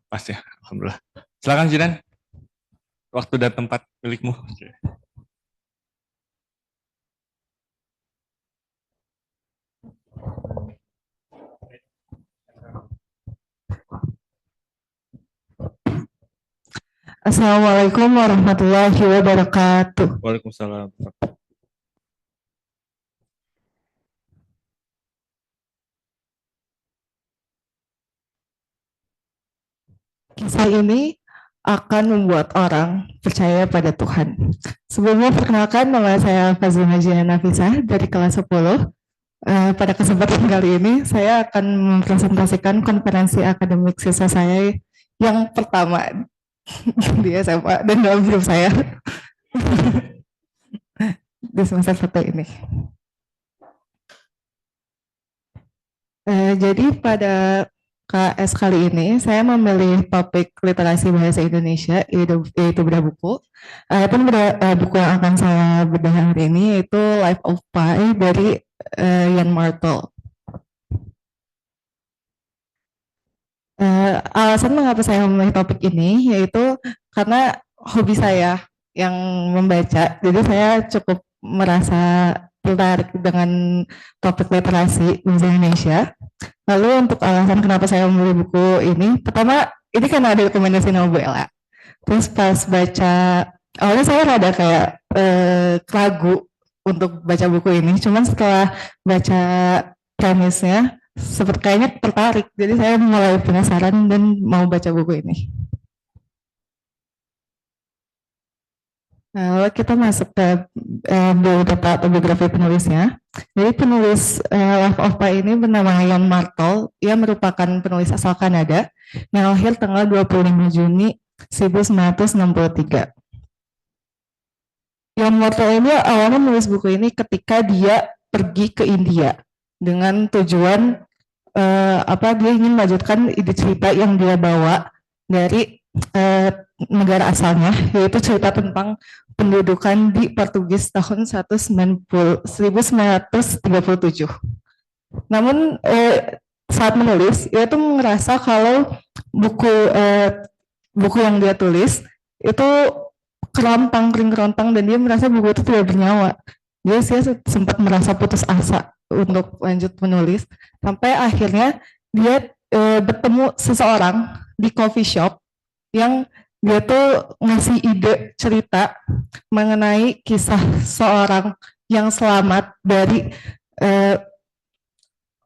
Pas ya, alhamdulillah. Silakan Jidan, waktu dan tempat milikmu. Assalamualaikum warahmatullahi wabarakatuh. Waalaikumsalam. Kisah ini akan membuat orang percaya pada Tuhan. Sebelumnya perkenalkan, nama saya Fazlina Jiana Nafisah dari kelas 10. Pada kesempatan kali ini saya akan mempresentasikan konferensi akademik siswa saya yang pertama di SMA dan dalam hidup saya di semester 1 ini. Jadi pada KS kali ini saya memilih topik literasi bahasa Indonesia yaitu bedah buku. Adapun buku yang akan saya bedah hari ini yaitu Life of Pi dari Ian Martel. Alasan mengapa saya memilih topik ini yaitu karena hobi saya yang membaca, jadi saya cukup merasa tertarik dengan topik literasi bahasa Indonesia. Lalu untuk alasan kenapa saya memilih buku ini, pertama ini karena ada rekomendasi novela. Terus pas baca, awalnya saya rada kayak ragu untuk baca buku ini, cuman setelah baca premisnya, seperti kayaknya tertarik, jadi saya mulai penasaran dan mau baca buku ini. Lalu kita masuk ke biodata atau biografi penulisnya. Jadi penulis Life of Pi ini bernama Ian Martel. Ia merupakan penulis asal Kanada yang lahir tanggal 25 Juni 1963. Ian Martel ini awalnya menulis buku ini ketika dia pergi ke India dengan tujuan dia ingin melanjutkan ide cerita yang dia bawa dari negara asalnya, yaitu cerita tentang pendudukan di Portugis tahun 1937. Namun saat menulis, ia tuh merasa kalau buku yang dia tulis itu kerontang dan dia merasa buku itu tidak bernyawa. Dia sempat merasa putus asa untuk lanjut menulis, sampai akhirnya dia bertemu seseorang di coffee shop yang dia tuh ngasih ide cerita mengenai kisah seorang yang selamat dari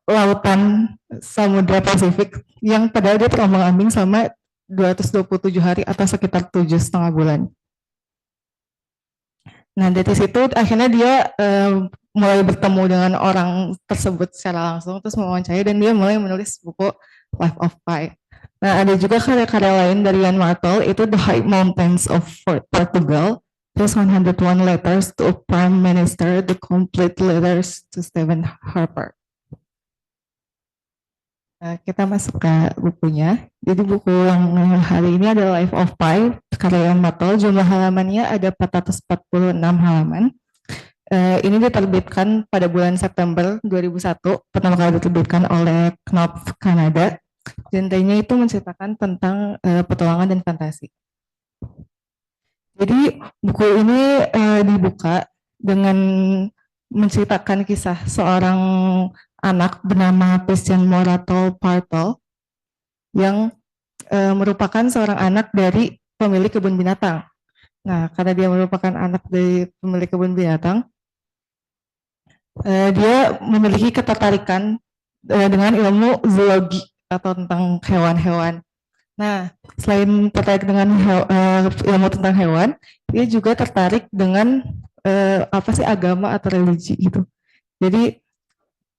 lautan Samudra Pasifik yang padahal dia terombang-ambing selama 227 hari atau sekitar 7,5 bulan. Nah dari situ akhirnya dia mulai bertemu dengan orang tersebut secara langsung, terus mewawancarai, dan dia mulai menulis buku Life of Pi. Nah, ada juga karya-karya lain dari Ian Martel, itu The High Mountains of Portugal, terus 101 Letters to a Prime Minister, The Complete Letters to Stephen Harper. Nah, kita masuk ke bukunya. Jadi buku yang hari ini adalah Life of Pi, karya Ian Martel. Jumlah halamannya ada 446 halaman. Ini diterbitkan pada bulan September 2001, pertama kali diterbitkan oleh Knopf Kanada. Genrenya itu menceritakan tentang petualangan dan fantasi. Jadi buku ini dibuka dengan menceritakan kisah seorang anak bernama Christian Morato Partel yang merupakan seorang anak dari pemilik kebun binatang. Nah, karena dia merupakan anak dari pemilik kebun binatang, dia memiliki ketertarikan dengan ilmu zoologi atau tentang hewan-hewan. Nah, selain tertarik dengan ilmu tentang hewan, dia juga tertarik dengan agama atau religi gitu. Jadi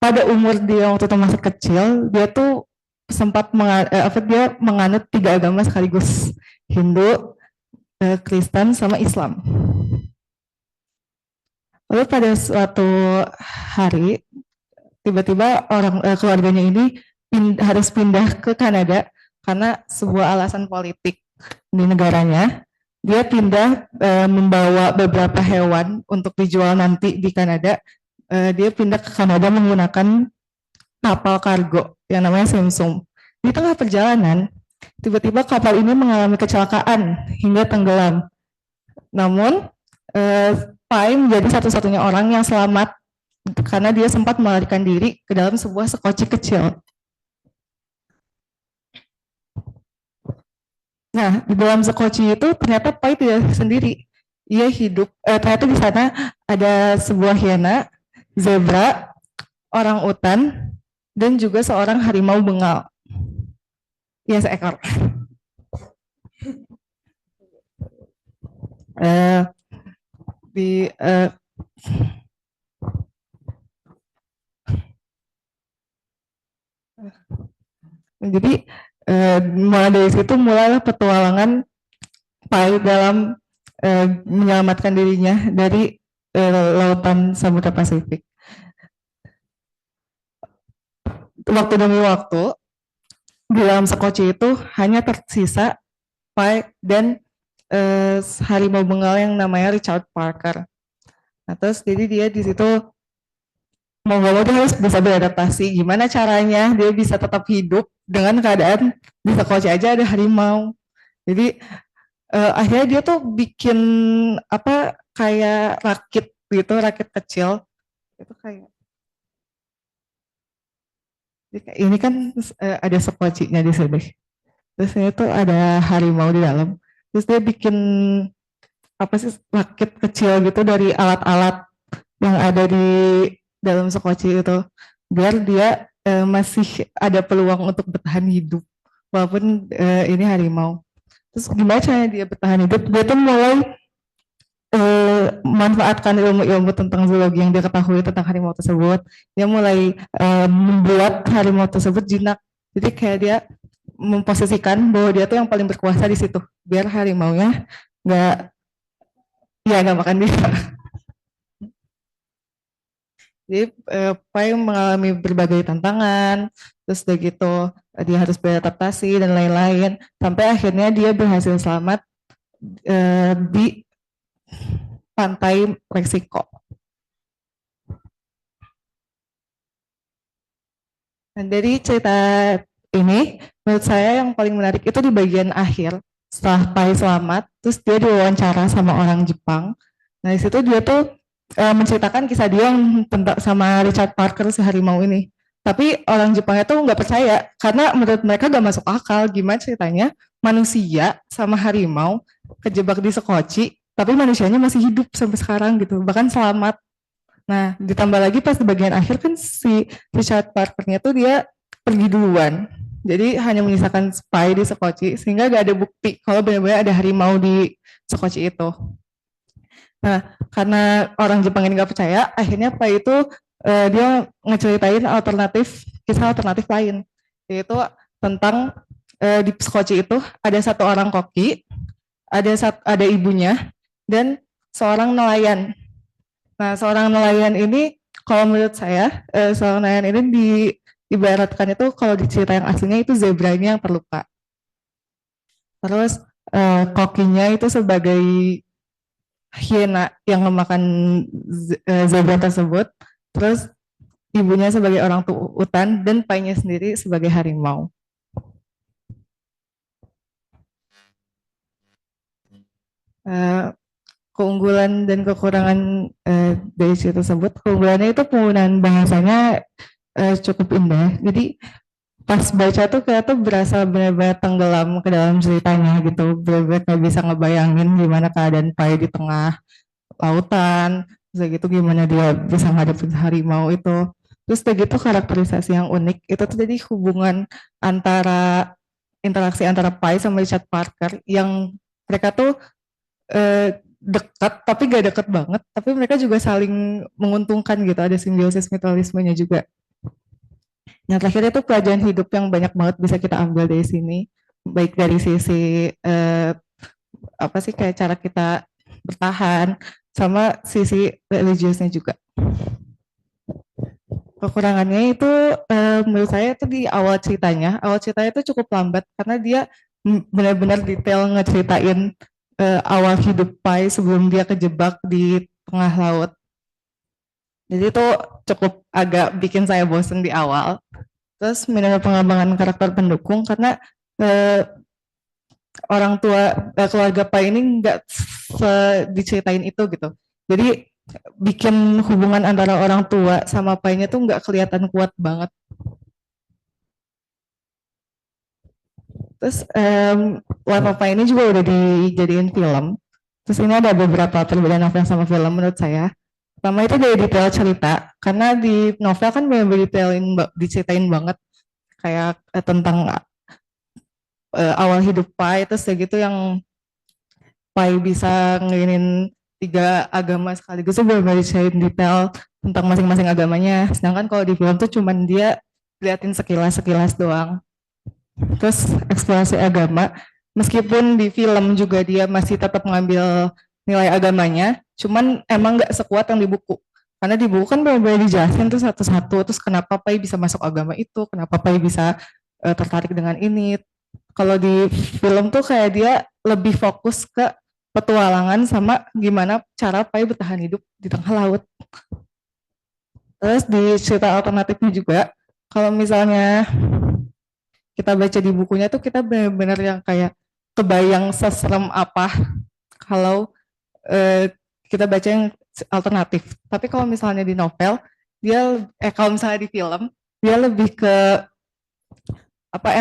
pada umur dia waktu itu masih kecil, dia tuh sempat dia menganut 3 agama sekaligus, Hindu, Kristen, sama Islam. Lalu pada suatu hari, tiba-tiba keluarganya ini harus pindah ke Kanada karena sebuah alasan politik di negaranya. Dia pindah membawa beberapa hewan untuk dijual nanti di Kanada. Dia pindah ke Kanada menggunakan kapal kargo yang namanya Samsung. Di tengah perjalanan, Tiba-tiba kapal ini mengalami kecelakaan hingga tenggelam. Namun Pai menjadi satu-satunya orang yang selamat karena dia sempat melarikan diri ke dalam sebuah sekoci kecil. Nah, di dalam sekoci itu ternyata Pai tidak sendiri. Ia hidup, ternyata di sana ada sebuah hiena, zebra, orang utan, dan juga seorang harimau bengal. Ya, seekor. Di Jadi mulai dari situ mulailah petualangan Pai dalam menyelamatkan dirinya dari lautan Samudra Pasifik. Waktu demi waktu, di dalam sekoci itu hanya tersisa Pai dan harimau bengal yang namanya Richard Parker. Nah, terus jadi dia di situ mau gak mau dia harus bisa beradaptasi. Gimana caranya dia bisa tetap hidup dengan keadaan di sekoci aja ada harimau. Jadi akhirnya dia tuh bikin apa kayak rakit gitu, rakit kecil. Itu kayak ini kan ada sekocinya di sini. Terus itu ada harimau di dalam. Terus dia bikin apa sih rakit kecil gitu dari alat-alat yang ada di dalam sekoci itu biar dia masih ada peluang untuk bertahan hidup walaupun ini harimau. Terus gimana caranya dia bertahan hidup? Dia tuh mulai memanfaatkan ilmu-ilmu tentang zoologi yang dia ketahui tentang harimau tersebut. Dia mulai membuat harimau tersebut jinak. Jadi kayak dia memposisikan bahwa dia tuh yang paling berkuasa di situ, biar harimaunya nggak makan dia. Jadi Pai mengalami berbagai tantangan, terus udah gitu dia harus beradaptasi dan lain-lain, sampai akhirnya dia berhasil selamat di pantai Meksiko. Dan dari cerita ini, menurut saya yang paling menarik itu di bagian akhir, setelah Pai selamat, terus dia diwawancara sama orang Jepang. Nah di situ dia tuh menceritakan kisah dia yang tentang sama Richard Parker si harimau ini. Tapi orang Jepangnya tuh nggak percaya karena menurut mereka gak masuk akal gimana ceritanya manusia sama harimau kejebak di sekoci, tapi manusianya masih hidup sampai sekarang gitu, bahkan selamat. Nah, ditambah lagi pas di bagian akhir kan si Richard Parker-nya tuh dia pergi duluan. Jadi hanya menyisakan spy di sekoci sehingga gak ada bukti kalau benar-benar ada harimau di sekoci itu. Nah, karena orang Jepang ini gak percaya, akhirnya Pai itu dia ngeceritain kisah alternatif lain, yaitu tentang di sekoci itu ada satu orang koki, ada ibunya, dan seorang nelayan. Nah, seorang nelayan ini, kalau menurut saya, seorang nelayan ini diibaratkan itu kalau di cerita yang aslinya itu zebranya yang terluka. Terus kokinya itu sebagai hiena yang memakan zebra tersebut. Terus ibunya sebagai orang utan dan Painya sendiri sebagai harimau. Keunggulan dan kekurangan dari cerita tersebut, keunggulannya itu penggunaan bahasanya cukup indah. Jadi pas baca tuh kayak tuh berasa benar-benar tenggelam ke dalam ceritanya gitu, benar-benar kayak bisa ngebayangin gimana keadaan Pai di tengah lautan, terus gitu gimana dia bisa ngadepin harimau itu. Terus begitu karakterisasi yang unik itu tuh jadi hubungan antara interaksi antara Pai sama Richard Parker yang mereka tuh dekat tapi gak deket banget, tapi mereka juga saling menguntungkan gitu, ada simbiosis mutualismenya juga. Yang terakhir itu pelajaran hidup yang banyak banget bisa kita ambil dari sini, baik dari sisi apa sih kayak cara kita bertahan sama sisi religiusnya juga. Kekurangannya itu menurut saya itu di awal ceritanya itu cukup lambat karena dia benar-benar detail ngeceritain awal hidup Pai sebelum dia kejebak di tengah laut. Jadi itu cukup agak bikin saya bosen di awal. Terus minimnya pengembangan karakter pendukung karena orang tua keluarga Pai ini nggak diceritain itu gitu. Jadi bikin hubungan antara orang tua sama Pai-nya tuh nggak kelihatan kuat banget. Terus Life of Pi ini juga udah dijadiin film. Terus ini ada beberapa perbedaan novel sama film menurut saya. Pertama itu dari detail cerita, karena di novel kan benar-benar diceritain banget kayak tentang awal hidup Pai, terus kayak gitu yang Pai bisa nginin 3 agama sekaligus itu benar-benar diceritain detail tentang masing-masing agamanya. Sedangkan kalau di film tuh cuman dia liatin sekilas-sekilas doang. Terus eksplorasi agama, meskipun di film juga dia masih tetap ngambil nilai agamanya, cuman emang nggak sekuat yang di buku. Karena di buku kan benar-benar dijelasin tuh satu-satu, terus kenapa Pai bisa masuk agama itu, kenapa Pai bisa tertarik dengan ini. Kalau di film tuh kayak dia lebih fokus ke petualangan sama gimana cara Pai bertahan hidup di tengah laut. Terus di cerita alternatifnya juga, kalau misalnya kita baca di bukunya tuh kita benar-benar yang kayak kebayang seserem apa kalau kita baca yang alternatif. Tapi kalau misalnya di novel, dia kalau misalnya di film, dia lebih ke apa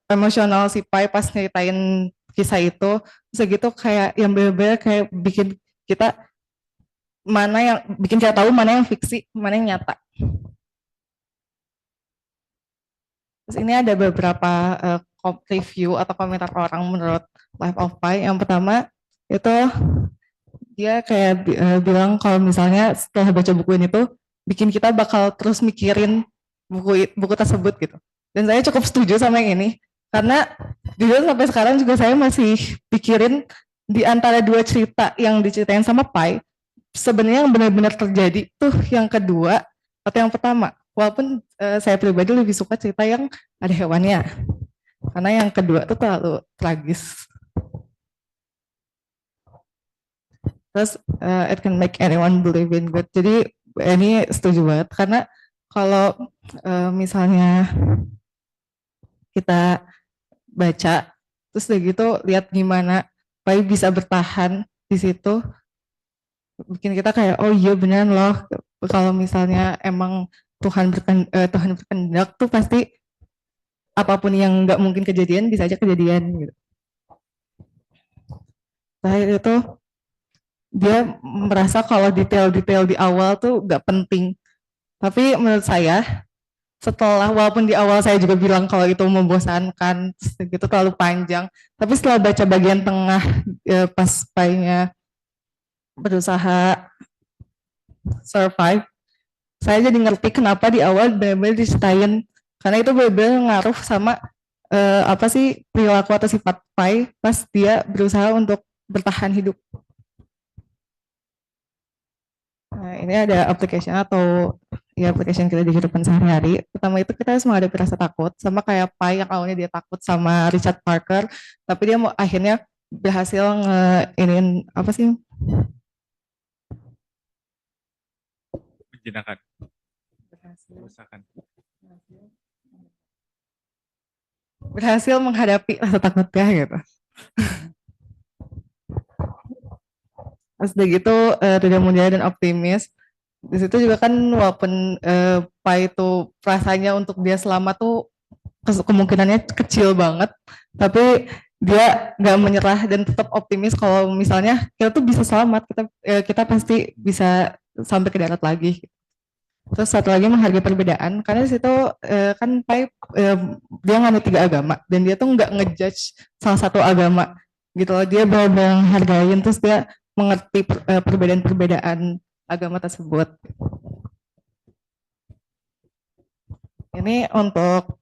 emosional si Pai pas nyeritain kisah itu, segitu kayak yang benar-benar kayak bikin kita bikin kita tahu mana yang fiksi, mana yang nyata. Terus ini ada beberapa review atau komentar orang menurut Life of Pi. Yang pertama itu dia kayak bilang kalau misalnya setelah baca buku ini tuh bikin kita bakal terus mikirin buku tersebut gitu. Dan saya cukup setuju sama yang ini karena jujur sampai sekarang juga saya masih pikirin di antara 2 cerita yang diceritain sama Pai, sebenarnya yang benar-benar terjadi tuh yang kedua atau yang pertama. Walaupun saya pribadi lebih suka cerita yang ada hewannya, karena yang kedua tuh terlalu tragis. Terus it can make anyone believe in God. Jadi ini setuju banget karena kalau misalnya kita baca terus udah gitu lihat gimana Pai bisa bertahan di situ, bikin kita kayak oh iya beneran loh, kalau misalnya emang Tuhan berkehendak tuh pasti apapun yang nggak mungkin kejadian bisa aja kejadian gitu. Terakhir itu dia merasa kalau detail-detail di awal tuh nggak penting, tapi menurut saya setelah walaupun di awal saya juga bilang kalau itu membosankan gitu terlalu panjang, tapi setelah baca bagian tengah pas Pai-nya berusaha survive, saya jadi ngerti kenapa di awal benar-benar diceritain, karena itu benar-benar ngaruh sama apa sih perilaku atau sifat Pai pas dia berusaha untuk bertahan hidup. Nah, ini ada application atau ya application kita di kehidupan sehari-hari. Pertama itu kita harus menghadapi rasa takut, sama kayak Pai yang awalnya dia takut sama Richard Parker, tapi dia mau akhirnya berhasil ngeinin apa sih? Menjinakkan. Usahakan. Berhasil menghadapi rasa takutnya gitu. Terus udah gitu tidak mulia dan optimis. Di situ juga kan walaupun Pai itu rasanya untuk dia selamat tuh kemungkinannya kecil banget, tapi dia nggak menyerah dan tetap optimis kalau misalnya kita tuh bisa selamat, kita pasti bisa sampai ke darat lagi. Terus satu lagi menghargai perbedaan, karena di situ kan Pai dia nganut 3 agama dan dia tuh nggak ngejudge salah satu agama gitu loh, dia benar-benar menghargain, terus dia mengerti perbedaan-perbedaan agama tersebut. Ini untuk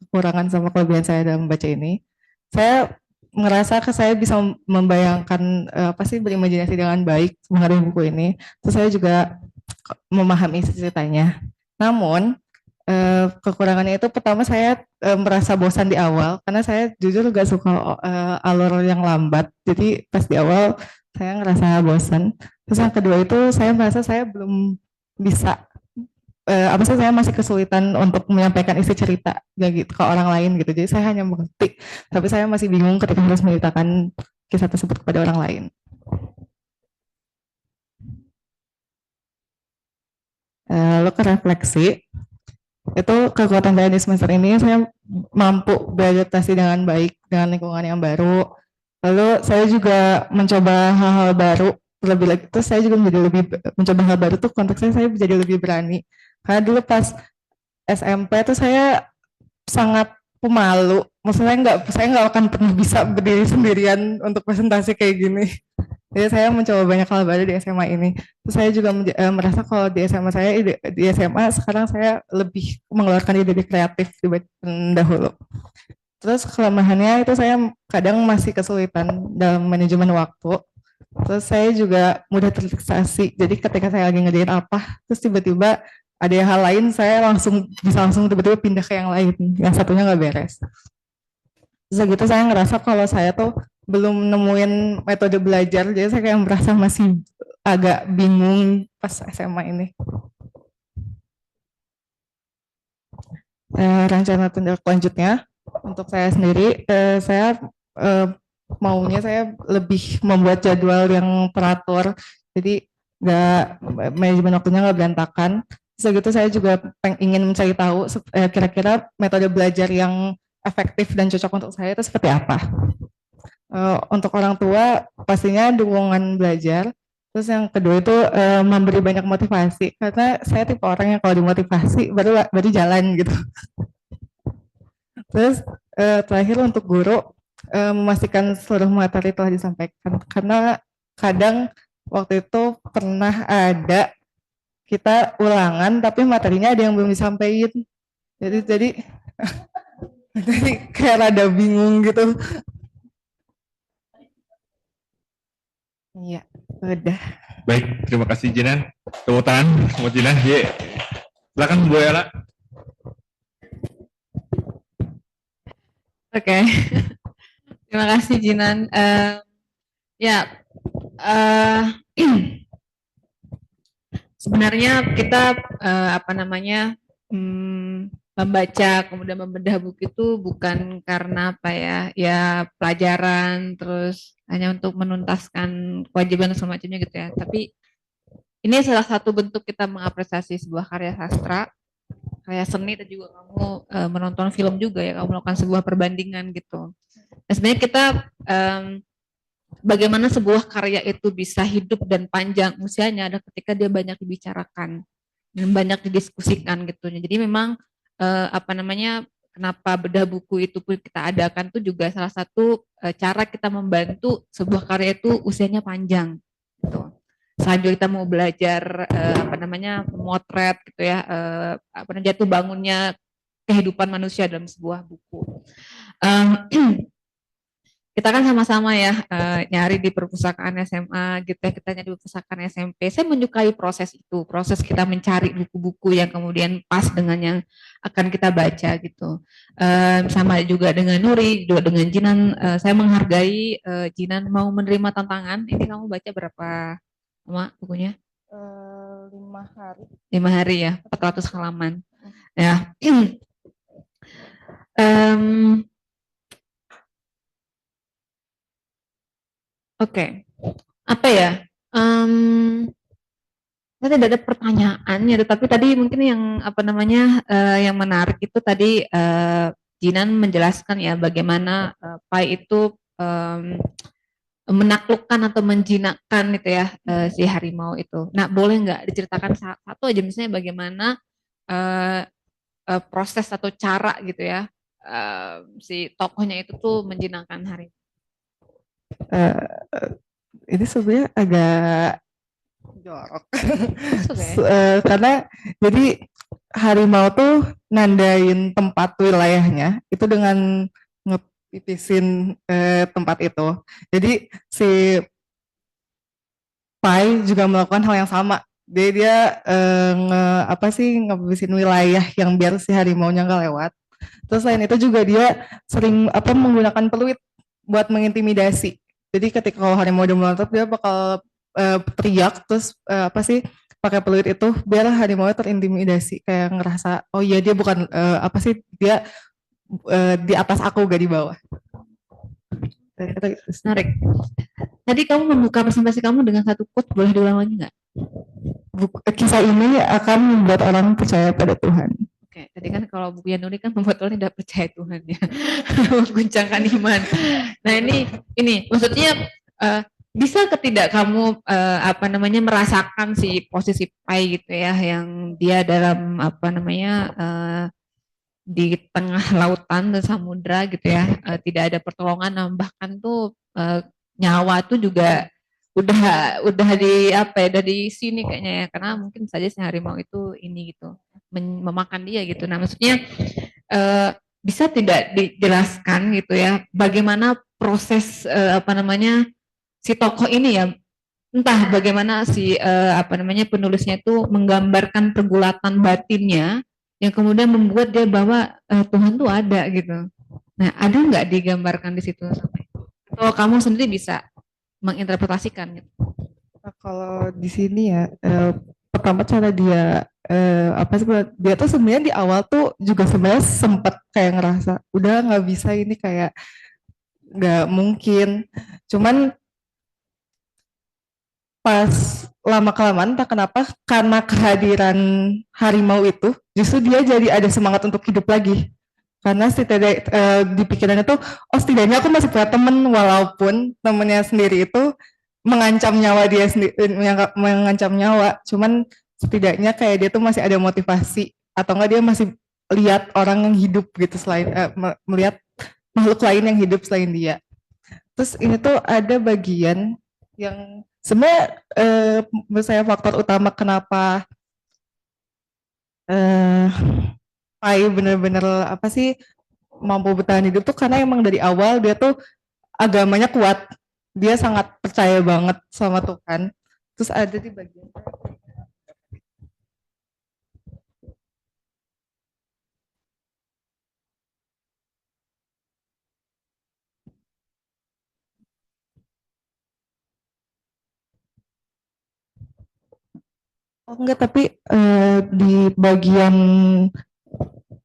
kekurangan sama kelebihan saya dalam membaca ini. Saya ngerasa saya bisa membayangkan apa sih berimajinasi dengan baik mengenai buku ini. Terus saya juga memahami isi ceritanya. Namun kekurangannya itu pertama saya merasa bosan di awal karena saya jujur gak suka alur yang lambat. Jadi pas di awal saya ngerasa bosan. Terus yang kedua itu saya merasa saya belum bisa apa sih, saya masih kesulitan untuk menyampaikan isi cerita gitu ke orang lain gitu. Jadi saya hanya mengerti, tapi saya masih bingung ketika harus menceritakan kisah tersebut kepada orang lain. Lalu ke refleksi, itu kekuatan saya di semester ini, saya mampu beradaptasi dengan baik dengan lingkungan yang baru. Lalu saya juga mencoba hal-hal baru, lebih lagi itu saya juga menjadi lebih mencoba hal baru tuh konteksnya saya menjadi lebih berani. Karena dulu pas SMP tuh saya sangat pemalu. Maksudnya saya nggak akan pernah bisa berdiri sendirian untuk presentasi kayak gini. Jadi saya mencoba banyak hal baru di SMA ini. Terus saya juga merasa kalau di SMA saya, di SMA sekarang saya lebih mengeluarkan ide kreatif dibanding dahulu. Terus kelemahannya itu saya kadang masih kesulitan dalam manajemen waktu. Terus saya juga mudah terdistraksi. Jadi ketika saya lagi ngerjain apa, terus tiba-tiba ada hal lain, saya bisa langsung tiba-tiba pindah ke yang lain. Yang satunya nggak beres. Terus gitu saya ngerasa kalau saya tuh belum nemuin metode belajar, jadi saya kayak merasa masih agak bingung pas SMA ini. Rencana tindak lanjutnya untuk saya sendiri, saya maunya saya lebih membuat jadwal yang teratur, jadi nggak manajemen waktunya nggak berantakan. Terus gitu saya juga ingin mencari tahu kira-kira metode belajar yang efektif dan cocok untuk saya itu seperti apa. Untuk orang tua pastinya dukungan belajar. Terus yang kedua itu memberi banyak motivasi, karena saya tipe orang yang kalau dimotivasi baru jalan gitu. Terus terakhir untuk guru, memastikan seluruh materi telah disampaikan, karena kadang waktu itu pernah ada kita ulangan tapi materinya ada yang belum disampaikan. Jadi jadi kayak rada bingung gitu. Iya, udah. Baik, terima kasih Jinan. Tepuk tangan buat Jinan. Ye. Silakan Bu Ella. Oke, terima kasih Jinan. Sebenarnya kita membaca kemudian membedah buku itu bukan karena pelajaran terus hanya untuk menuntaskan kewajiban dan semacamnya gitu ya. Tapi ini salah satu bentuk kita mengapresiasi sebuah karya sastra, karya seni, dan juga kamu menonton film juga ya, kamu melakukan sebuah perbandingan gitu. Nah, sebenarnya kita bagaimana sebuah karya itu bisa hidup dan panjang usianya ada ketika dia banyak dibicarakan dan banyak didiskusikan gitu. Jadi memang kenapa bedah buku itu pun kita adakan tuh juga salah satu cara kita membantu sebuah karya itu usianya panjang gitu. Selanjutnya kita mau belajar memotret gitu ya, jatuh bangunnya kehidupan manusia dalam sebuah buku. Kita kan sama-sama ya nyari di perpustakaan SMA gitu ya, kita nyari di perpustakaan SMP. Saya menyukai proses itu, proses kita mencari buku-buku yang kemudian pas dengan yang akan kita baca gitu. Sama juga dengan Nuri, juga dengan Jinan, saya menghargai Jinan mau menerima tantangan. Ini kamu baca berapa lama bukunya? 5 hari. 5 hari ya, 400 halaman. Ya. Oke, apa ya? Saya tidak ada pertanyaan ya, tetapi tadi mungkin yang yang menarik itu tadi Jinan menjelaskan ya bagaimana Pai itu menaklukkan atau menjinakkan itu ya si harimau itu. Nah, boleh nggak diceritakan satu aja misalnya bagaimana proses atau cara gitu ya si tokohnya itu tuh menjinakkan harimau? Ini sebenarnya agak jorok. Karena jadi harimau tuh nandain tempat wilayahnya itu dengan ngepipisin tempat itu. Jadi si Pai juga melakukan hal yang sama. Dia ngepipisin wilayah yang biar si harimaunya nggak lewat. Terus selain itu juga dia sering menggunakan peluit buat mengintimidasi. Jadi ketika kalau harimau udah melotot dia bakal teriak, terus pakai peluit itu biar harimau terintimidasi, kayak ngerasa oh iya dia bukan apa sih, dia di atas aku gak di bawah. Menarik. Tadi kamu membuka presentasi kamu dengan satu quote, boleh diulang lagi nggak? Kisah ini akan membuat orang percaya pada Tuhan. Oke, tadi kan kalau buku Yanuri kan membuat orang tidak percaya Tuhan ya, mengguncangkan iman. Nah ini maksudnya bisa ketidak kamu apa namanya merasakan si posisi Pai gitu ya, yang dia dalam apa namanya di tengah lautan dan samudra gitu ya, tidak ada pertolongan, nah, bahkan tuh nyawa tuh juga udah di apa ya, dari sini kayaknya ya, karena mungkin saja si harimau itu ini gitu memakan dia gitu. Nah maksudnya bisa tidak dijelaskan gitu ya bagaimana proses apa namanya si tokoh ini ya, entah bagaimana si apa namanya penulisnya itu menggambarkan pergulatan batinnya yang kemudian membuat dia bahwa Tuhan tuh ada gitu. Nah ada nggak digambarkan di situ sampai? Atau kamu sendiri bisa menginterpretasikan gitu? Nah, kalau di sini ya pertama cara dia apa sih, dia tuh sebenarnya di awal tuh juga sebenarnya sempet kayak ngerasa udah nggak bisa ini, kayak nggak mungkin, cuman pas lama kelamaan entah kenapa karena kehadiran harimau itu justru dia jadi ada semangat untuk hidup lagi, karena setidaknya di pikirannya tuh oh setidaknya aku masih punya temen walaupun temennya sendiri itu mengancam nyawa dia sendiri, mengancam nyawa, cuman setidaknya kayak dia tuh masih ada motivasi atau enggak dia masih lihat orang yang hidup gitu selain melihat makhluk lain yang hidup selain dia. Terus ini tuh ada bagian yang sebenarnya menurut saya faktor utama kenapa Pai bener-bener apa sih mampu bertahan hidup tuh karena emang dari awal dia tuh agamanya kuat, dia sangat percaya banget sama Tuhan. Terus ada di bagian oh enggak, tapi di bagian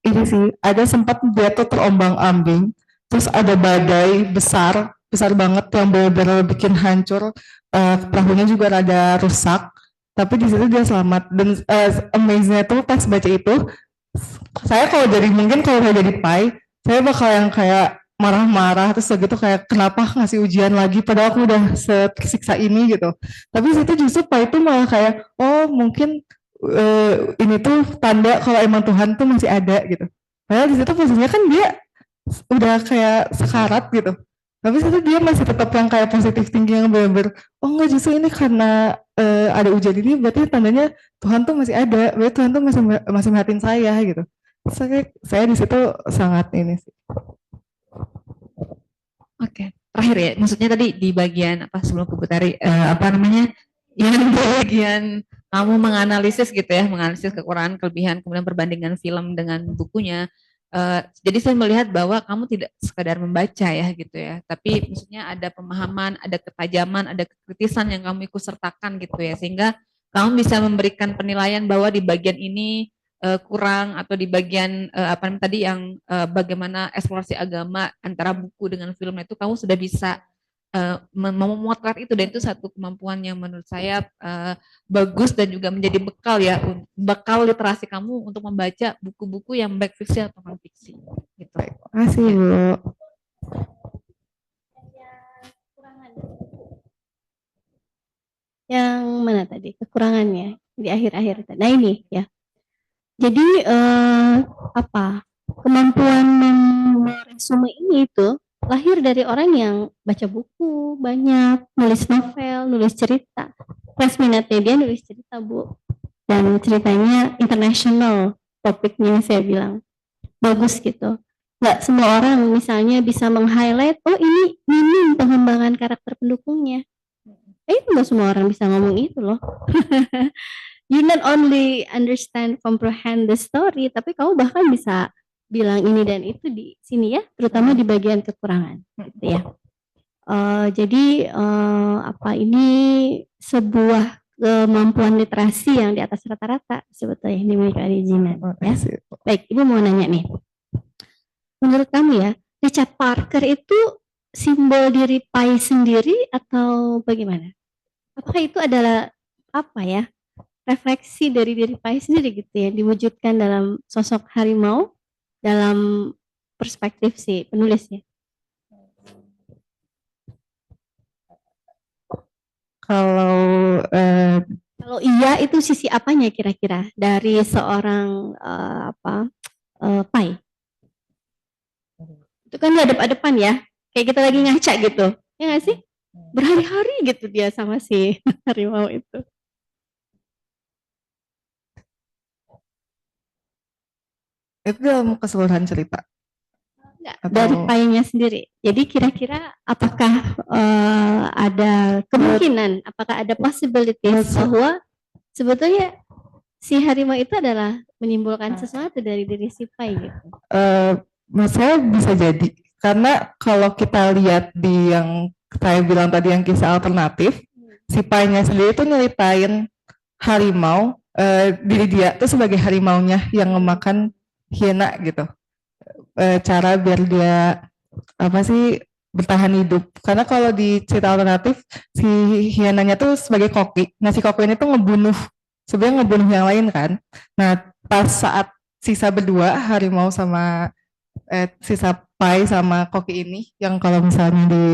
ini sih ada sempat dia tuh terombang-ambing, terus ada badai besar besar banget yang benar-benar bikin hancur, perahunya juga rada rusak, tapi di situ dia selamat. Dan amazingnya tuh pas baca itu, saya kalau jadi mungkin kalau saya jadi Pai, saya bakal yang kayak marah-marah terus gitu kayak kenapa ngasih ujian lagi padahal aku udah sesiksa ini gitu. Tapi situ justru Pai itu malah kayak oh mungkin ini tuh tanda kalau emang Tuhan tuh masih ada gitu. Padahal di situ posisinya kan dia udah kayak sekarat gitu. Tapi situ dia masih tetap yang kayak positif thinking yang benar-benar oh enggak, justru ini karena ada ujian ini berarti tandanya Tuhan tuh masih ada, berarti Tuhan tuh masih merhatiin saya gitu. Saya di situ sangat ini sih. Oke, terakhir ya, maksudnya tadi di bagian apa sebelum ke Butari apa namanya, yang di bagian kamu menganalisis gitu ya, menganalisis kekurangan, kelebihan, kemudian perbandingan film dengan bukunya. Jadi saya melihat bahwa kamu tidak sekadar membaca ya gitu ya, tapi maksudnya ada pemahaman, ada ketajaman, ada kekritisan yang kamu ikut sertakan gitu ya, sehingga kamu bisa memberikan penilaian bahwa di bagian ini kurang, atau di bagian apa namanya tadi yang bagaimana eksplorasi agama antara buku dengan film itu kamu sudah bisa memotret itu, dan itu satu kemampuan yang menurut saya bagus dan juga menjadi bekal ya, bekal literasi kamu untuk membaca buku-buku yang baik fiksi atau non fiksi gitu. Terima kasih Bu. Yang mana tadi kekurangannya di akhir-akhir? Nah ini ya. Jadi apa kemampuan meresume ini itu lahir dari orang yang baca buku banyak, nulis novel, nulis cerita. Plus minatnya dia nulis cerita Bu, dan ceritanya international, topiknya saya bilang bagus gitu. Nggak semua orang misalnya bisa meng-highlight, oh ini minim pengembangan karakter pendukungnya. Itu nggak semua orang bisa ngomong itu loh. You not only understand, comprehend the story, tapi kamu bahkan bisa bilang ini dan itu di sini ya, terutama di bagian kekurangan, gitu ya. Jadi apa ini sebuah kemampuan literasi yang di atas rata-rata sebetulnya yang dimiliki oleh Jinan. Ya. Baik, Ibu mau nanya nih. Menurut kamu ya, Richard Parker itu simbol diri Pai sendiri atau bagaimana? Apakah itu adalah apa ya, refleksi dari diri Pai sendiri gitu ya, diwujudkan dalam sosok harimau dalam perspektif si penulisnya? Kalau Kalau iya, itu sisi apanya kira-kira dari seorang Pai? Itu kan hadap-hadapan ya, kayak kita lagi ngaca gitu, ya nggak sih? Berhari-hari gitu dia sama si harimau itu. itu dalam keseluruhan cerita. Enggak, dari Pai-nya sendiri. Jadi kira-kira apakah ada kemungkinan, apakah ada possibilities bahwa sebetulnya si harimau itu adalah menimbulkan sesuatu dari diri si Pai gitu? Menurut saya bisa jadi, karena kalau kita lihat di yang saya bilang tadi yang kisah alternatif, si Pai-nya sendiri itu nyeritain harimau, diri dia tuh sebagai harimaunya yang memakan hiena gitu. Cara biar dia bertahan hidup. Karena kalau di cerita alternatif si hienanya tuh sebagai koki. Nah si koki ini tuh sebenarnya ngebunuh yang lain kan. Nah pas saat sisa berdua harimau sama sisa Pai sama koki ini yang kalau misalnya di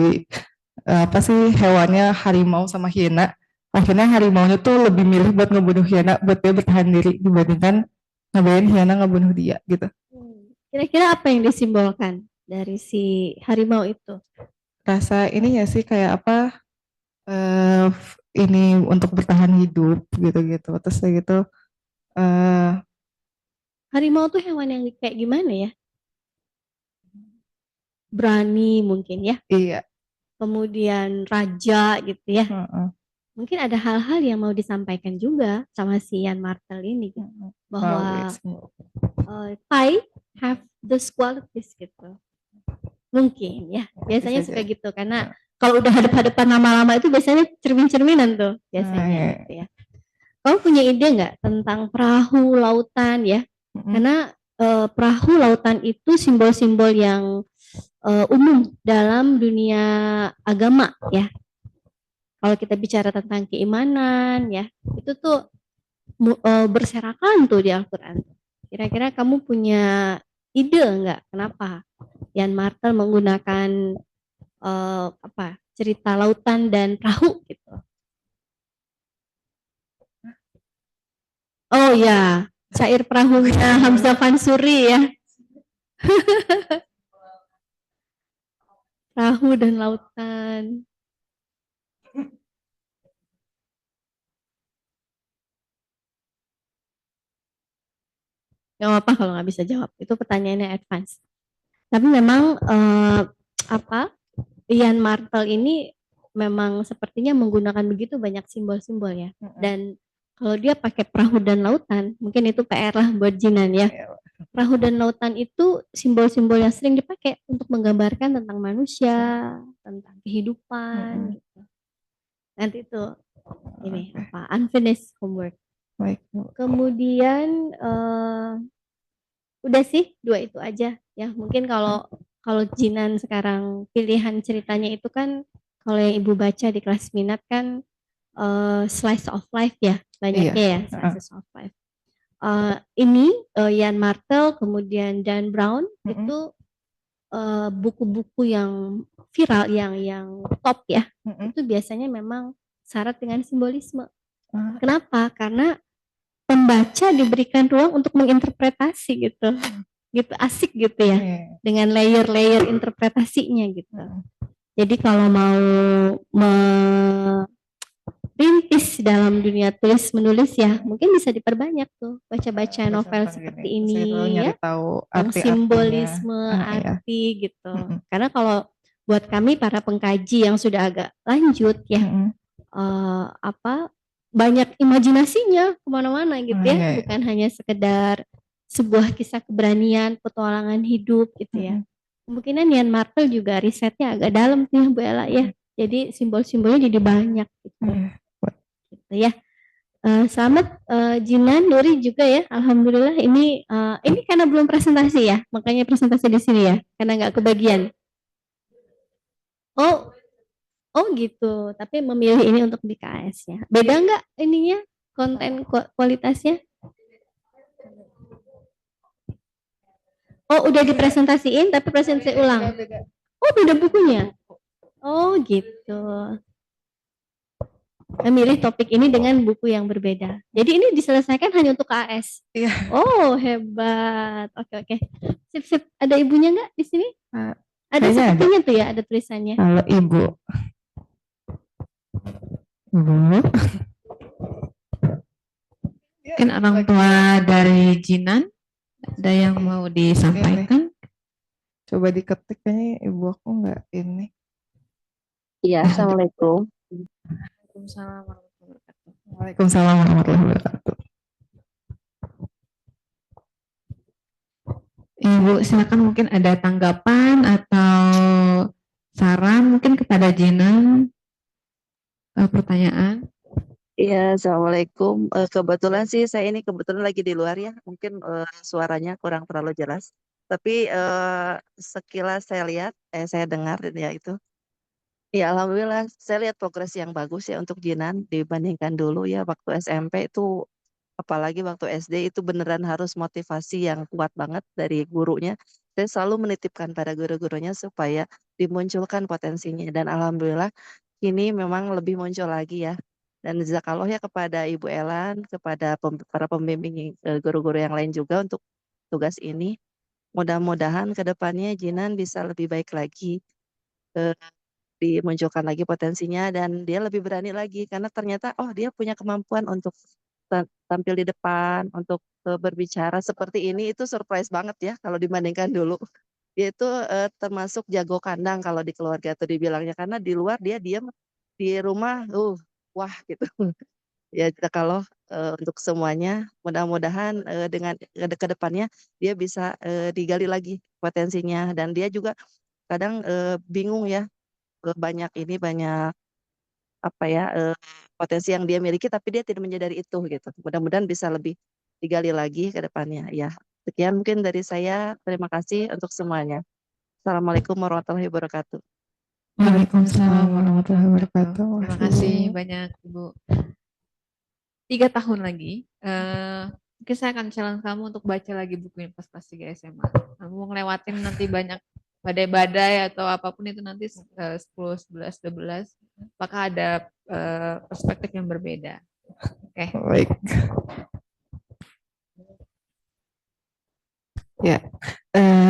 hewannya harimau sama hiena, akhirnya harimaunya tuh lebih milih buat ngebunuh hiena buat dia bertahan diri dibandingkan ngebayangin hiena ngebunuh dia gitu. Kira-kira apa yang disimbolkan dari si harimau itu? Rasa ini ya sih kayak ini untuk bertahan hidup gitu-gitu. Terus kayak gitu. Harimau tuh hewan yang kayak gimana ya? Berani mungkin ya? Iya. Kemudian raja gitu ya? Mungkin ada hal-hal yang mau disampaikan juga sama si Yann Martel ini gitu. Bahwa Pai have those qualities gitu. Mungkin ya, biasanya suka gitu karena kalau udah hadap-hadapan lama-lama itu biasanya cermin-cerminan tuh biasanya gitu ya. Kamu punya ide nggak tentang perahu lautan ya? Karena perahu lautan itu simbol-simbol yang umum dalam dunia agama ya. Kalau kita bicara tentang keimanan ya, itu tuh berserakan tuh di Al-Quran. Kira-kira kamu punya ide nggak kenapa Yann Martel menggunakan cerita lautan dan perahu gitu? Oh ya, syair perahunya Hamzah Fansuri ya. Perahu dan lautan. Gak apa-apa kalau nggak bisa jawab, itu pertanyaannya advance. Tapi memang Yann Martel ini memang sepertinya menggunakan begitu banyak simbol-simbol ya. Dan kalau dia pakai perahu dan lautan, mungkin itu PR lah buat Jinan ya. Perahu dan lautan itu simbol-simbol yang sering dipakai untuk menggambarkan tentang manusia, tentang kehidupan. Gitu. Nanti itu ini unfinished homework. Baik. Kemudian udah sih 2 itu aja ya. Mungkin kalau Jinan sekarang pilihan ceritanya itu kan kalau yang Ibu baca di kelas minat kan slice of life ya banyaknya ya slice of life. Ini Yann Martel kemudian Dan Brown itu buku-buku yang viral yang top ya. Itu biasanya memang syarat dengan simbolisme. Kenapa? Karena pembaca diberikan ruang untuk menginterpretasi gitu asik gitu ya dengan layer-layer interpretasinya gitu. Jadi kalau mau merintis dalam dunia tulis menulis ya mungkin bisa diperbanyak tuh baca-baca novel seperti ini ya yang simbolisme arti gitu. Karena kalau buat kami para pengkaji yang sudah agak lanjut ya banyak imajinasinya kemana-mana gitu ya, bukan hanya sekedar sebuah kisah keberanian, petualangan hidup gitu ya. Kemungkinan Yann Martel juga risetnya agak dalam tuh Bu Ella ya, jadi simbol-simbolnya jadi banyak gitu. Gitu ya. Selamat Jinan, Nuri juga ya. Alhamdulillah ini karena belum presentasi ya, makanya presentasi di sini ya, karena nggak kebagian. Oh, oh gitu. Tapi memilih ini untuk di KS ya. Beda nggak ininya konten kualitasnya? Oh, udah dipresentasiin tapi presentasi ulang. Oh, beda bukunya. Oh, gitu. Memilih topik ini dengan buku yang berbeda. Jadi ini diselesaikan hanya untuk KS. Iya. Oh, hebat. Oke, oke. Sip, sip. Ada ibunya nggak di sini? Ada Kayaknya sepertinya tuh ya, ada tulisannya. Kalau ibu. Ibu. Mungkin orang tua dari Jinan ada yang mau disampaikan? Coba diketik, kayaknya ibu aku nggak ini. Iya, assalamualaikum. Waalaikumsalam warahmatullahi wabarakatuh. Waalaikumsalam warahmatullahi wabarakatuh. Ibu silakan, mungkin ada tanggapan atau saran mungkin kepada Jinan, pertanyaan. Iya, assalamualaikum. Kebetulan sih saya ini kebetulan lagi di luar ya, mungkin suaranya kurang terlalu jelas. Tapi sekilas saya lihat, saya dengar ya itu. Ya, alhamdulillah saya lihat progres yang bagus ya untuk Jinan dibandingkan dulu ya waktu SMP itu, apalagi waktu SD itu beneran harus motivasi yang kuat banget dari gurunya. Saya selalu menitipkan pada guru-gurunya supaya dimunculkan potensinya dan alhamdulillah ini memang lebih muncul lagi ya. Dan jazakallah ya kepada Ibu Elan, kepada para pembimbing guru-guru yang lain juga untuk tugas ini. Mudah-mudahan ke depannya Jinan bisa lebih baik lagi, eh, dimunculkan lagi potensinya dan dia lebih berani lagi karena ternyata oh dia punya kemampuan untuk tampil di depan, untuk berbicara seperti ini itu surprise banget ya kalau dibandingkan dulu. Dia itu termasuk jago kandang kalau di keluarga tuh dibilangnya karena di luar dia diam, di rumah wah gitu. Ya kalau untuk semuanya mudah-mudahan dengan ke depannya dia bisa digali lagi potensinya dan dia juga kadang bingung ya, banyak apa ya, potensi yang dia miliki tapi dia tidak menyadari itu gitu. Mudah-mudahan bisa lebih digali lagi ke depannya. Ya, sekian mungkin dari saya. Terima kasih untuk semuanya. Assalamualaikum warahmatullahi wabarakatuh. Waalaikumsalam warahmatullahi wabarakatuh. Terima kasih banyak Ibu. 3 tahun lagi, mungkin saya akan challenge kamu untuk baca lagi buku yang pas kelas 3 SMA. Kamu ngelewatin nanti banyak badai-badai atau apapun itu nanti 10, 11, 12, apakah ada perspektif yang berbeda. Oke. Baik. Ya,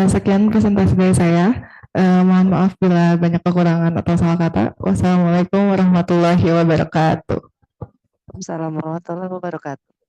sekian presentasi dari saya. Mohon maaf bila banyak kekurangan atau salah kata. Wassalamualaikum warahmatullahi wabarakatuh. Assalamualaikum warahmatullahi wabarakatuh.